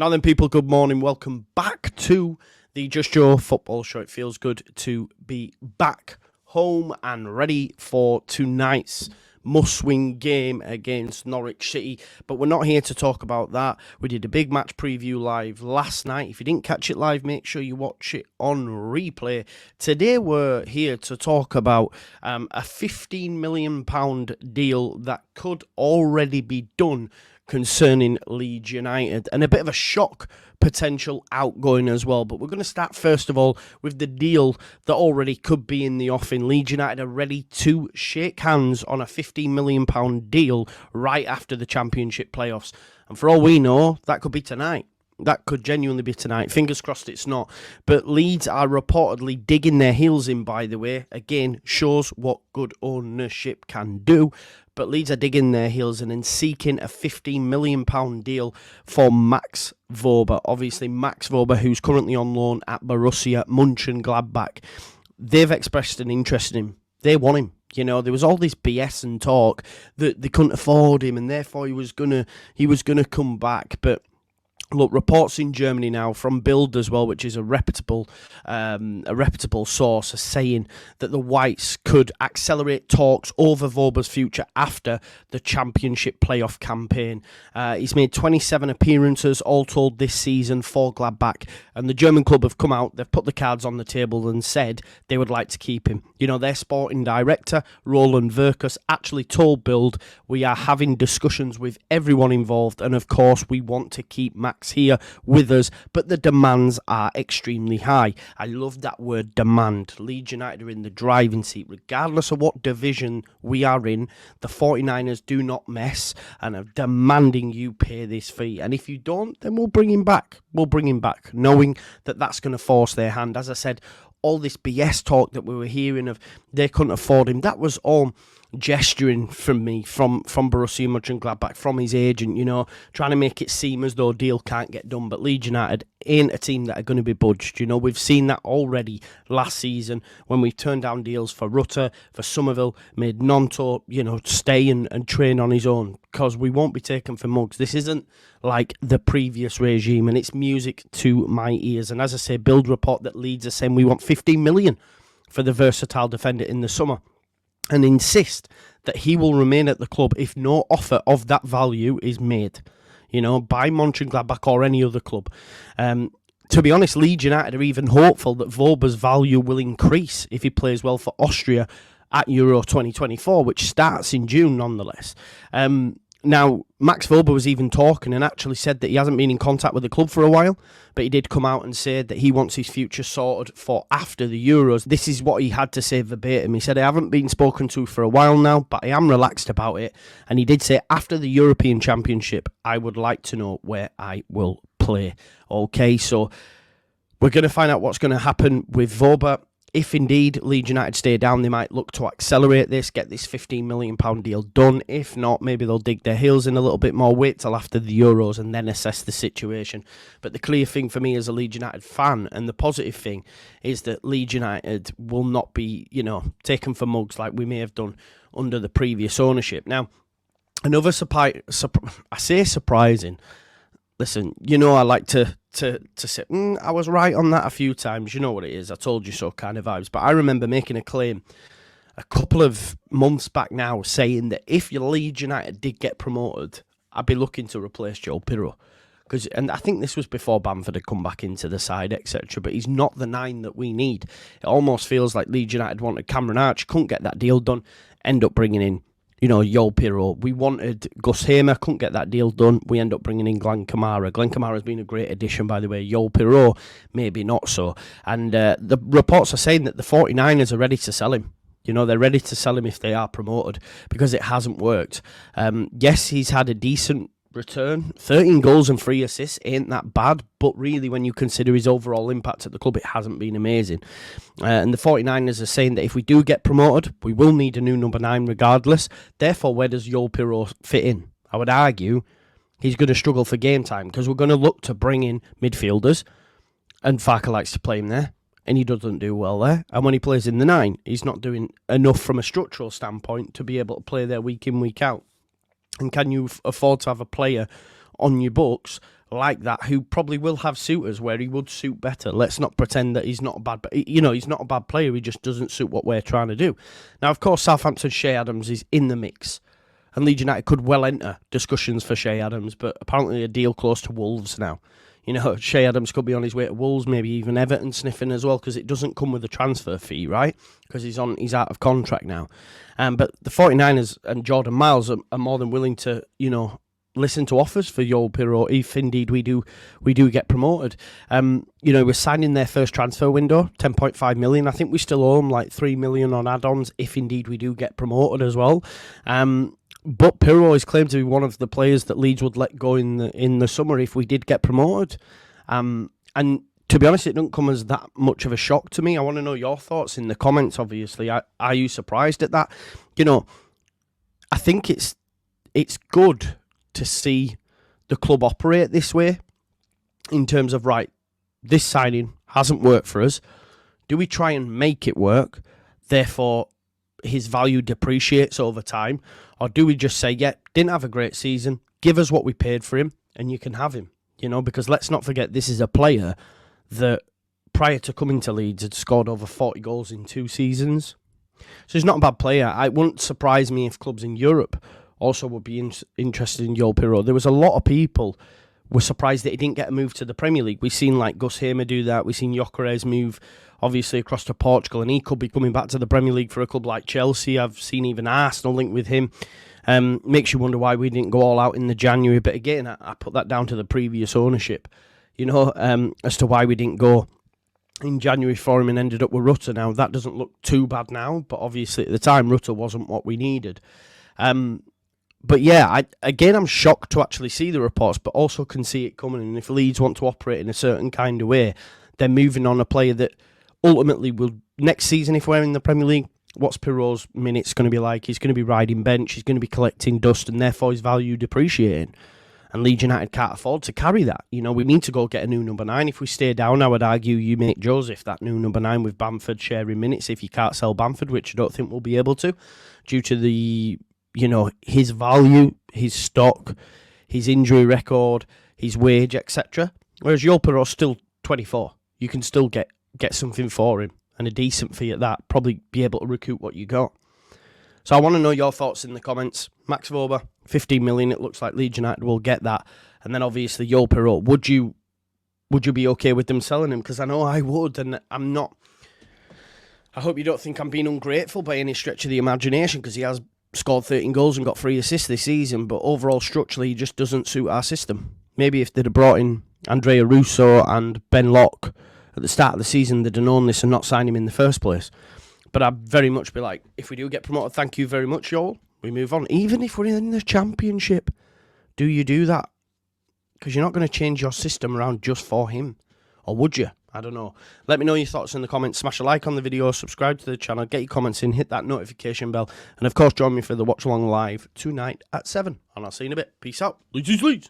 Now then, people, good morning. Welcome back to the Just Joe football show. It feels good to be back home and ready for tonight's must-win game against Norwich City. But we're not here to talk about that. We did a big match preview live last night. If you didn't catch it live, make sure you watch it on replay. Today we're here to talk about a £15 million deal that could already be done concerning Leeds United, and a bit of a shock potential outgoing as well. But we're going to start first of all with the deal that already could be in the offing. Leeds United are ready to shake hands on a £15 million deal right after the Championship playoffs, and for all we know, that could be tonight. That could genuinely be tonight. Fingers crossed it's not. But Leeds are reportedly digging their heels in, by the way. Again, shows what good ownership can do. But Leeds are digging their heels in and seeking a £15 million deal for Max Wöber. Obviously, Max Wöber, who's currently on loan at Borussia Mönchengladbach. They've expressed an interest in him. They want him. You know, there was all this BS and talk that they couldn't afford him and therefore he was gonna come back. But look, reports in Germany now from Bild as well, which is a reputable source, are saying that the Whites could accelerate talks over Wöber's future after the Championship playoff campaign. He's made 27 appearances all told this season for Gladbach, and the German club have come out, they've put the cards on the table and said they would like to keep him. You know, their sporting director, Roland Verkus, actually told Bild, "We are having discussions with everyone involved, and of course we want to keep Max here with us, but the demands are extremely high." I love that word, demand. Leeds United are in the driving seat. Regardless of what division we are in, the 49ers do not mess and are demanding you pay this fee. And if you don't, then we'll bring him back. We'll bring him back, knowing that that's going to force their hand. As I said, all this BS talk that we were hearing of they couldn't afford him, that was all gesturing from me, from Borussia Mönchengladbach, from his agent, you know, trying to make it seem as though a deal can't get done. But Leeds United ain't a team that are going to be budged. You know, we've seen that already last season when we've turned down deals for Rutter, for Somerville, made Nonto, you know, stay and train on his own, because we won't be taken for mugs. This isn't like the previous regime, and it's music to my ears. And as I say, Bild report that Leeds are saying we want 15 million for the versatile defender in the summer, and insist that he will remain at the club if no offer of that value is made, you know, by Mönchengladbach or any other club. To be honest, Leeds United are even hopeful that Wöber's value will increase if he plays well for Austria at Euro 2024, which starts in June nonetheless. Now, Max Wöber was even talking and actually said that he hasn't been in contact with the club for a while, but he did come out and say that he wants his future sorted for after the Euros. This is what he had to say verbatim. He said, "I haven't been spoken to for a while now, but I am relaxed about it." And he did say, "After the European Championship, I would like to know where I will play." Okay, so we're going to find out what's going to happen with Wöber. If indeed Leeds United stay down, they might look to accelerate this, get this £15 million deal done. If not, maybe they'll dig their heels in a little bit more, wait till after the Euros and then assess the situation. But the clear thing for me as a Leeds United fan, and the positive thing, is that Leeds United will not be, you know, taken for mugs like we may have done under the previous ownership. Now, another I say surprising. Listen, you know I like to say, I was right on that a few times. You know what it is, I told you so kind of vibes. But I remember making a claim a couple of months back now saying that if your Leeds United did get promoted, I'd be looking to replace Joe Piroe. And I think this was before Bamford had come back into the side, etc. But he's not the 9 that we need. It almost feels like Leeds United wanted Cameron Arch, couldn't get that deal done, end up bringing in, you know, Joe Piroe. We wanted Gus Hamer, couldn't get that deal done. We end up bringing in Glenn Kamara. Glenn Kamara's been a great addition, by the way. Joe Piroe, maybe not so. And the reports are saying that the 49ers are ready to sell him. You know, they're ready to sell him if they are promoted, because it hasn't worked. Yes, he's had a decent return. 13 goals and 3 assists ain't that bad, but really when you consider his overall impact at the club, it hasn't been amazing. And the 49ers are saying that if we do get promoted, we will need a new number 9 regardless. Therefore, where does Joe Piroe fit in? I would argue he's going to struggle for game time, because we're going to look to bring in midfielders, and Farke likes to play him there, and he doesn't do well there. And when he plays in the 9, he's not doing enough from a structural standpoint to be able to play there week in, week out. And can you afford to have a player on your books like that who probably will have suitors where he would suit better. Let's not pretend that he's not a bad, he's not a bad player. He just doesn't suit what we're trying to do. Now, of course, Southampton's Che Adams is in the mix, and Leeds United could well enter discussions for Che Adams, but apparently a deal close to Wolves now. Che Adams could be on his way to Wolves, maybe even Everton sniffing as well, because it doesn't come with a transfer fee, right? Because he's out of contract now. But the 49ers and Jordan Miles are more than willing to, listen to offers for Joel Piroe if indeed we do get promoted. We're signing their first transfer window, 10.5 million. I think we still owe them like 3 million on add-ons if indeed we do get promoted as well. But Piroe is claimed to be one of the players that Leeds would let go in the summer if we did get promoted. And to be honest, it doesn't come as that much of a shock to me. I want to know your thoughts in the comments, obviously. Are you surprised at that? I think it's good to see the club operate this way in terms of, right, this signing hasn't worked for us. Do we try and make it work? Therefore, his value depreciates over time. Or do we just say, yeah, didn't have a great season, give us what we paid for him, and you can have him? Because let's not forget, this is a player that prior to coming to Leeds had scored over 40 goals in 2 seasons. So he's not a bad player. It wouldn't surprise me if clubs in Europe also would be interested in Joel Piroe. There was a lot of people were surprised that he didn't get a move to the Premier League. We've seen like Gus Hamer do that. We've seen Gyökeres move obviously across to Portugal, and he could be coming back to the Premier League for a club like Chelsea. I've seen even Arsenal linked with him. Makes you wonder why we didn't go all out in the January. But again, I put that down to the previous ownership, as to why we didn't go in January for him and ended up with Rutter. Now, that doesn't look too bad now, but obviously at the time, Rutter wasn't what we needed. But yeah, I'm shocked to actually see the reports, but also can see it coming. And if Leeds want to operate in a certain kind of way, they're moving on a player that ultimately will, next season, if we're in the Premier League, what's Piroe's minutes going to be like? He's going to be riding bench, he's going to be collecting dust, and therefore his value depreciating. And Leeds United can't afford to carry that. We need to go get a new number 9. If we stay down, I would argue you make Joseph that new number 9 with Bamford sharing minutes if you can't sell Bamford, which I don't think we'll be able to, due to the his value, his stock, his injury record, his wage, etc. Whereas Joel Piroe's still 24. You can still get something for him, and a decent fee at that. Probably be able to recoup what you got. So I want to know your thoughts in the comments. Max Wöber, 15 million. It looks like Leeds United will get that. And then obviously Joel Piroe. Would you be okay with them selling him? Because I know I would, and I'm not. I hope you don't think I'm being ungrateful by any stretch of the imagination, because he has scored 13 goals and got 3 assists this season, but overall structurally he just doesn't suit our system. Maybe if they'd have brought in Andrea Russo and Ben Locke at the start of the season, they'd have known this and not signed him in the first place. But I'd very much be like, if we do get promoted, thank you very much, Joel. We move on. Even if we're in the Championship, do you do that? Because you're not going to change your system around just for him. Or would you? I don't know. Let me know your thoughts in the comments. Smash a like on the video, subscribe to the channel, get your comments in, hit that notification bell, and of course join me for the watch along live tonight at 7. And I'll see you in a bit. Peace out. Leeds.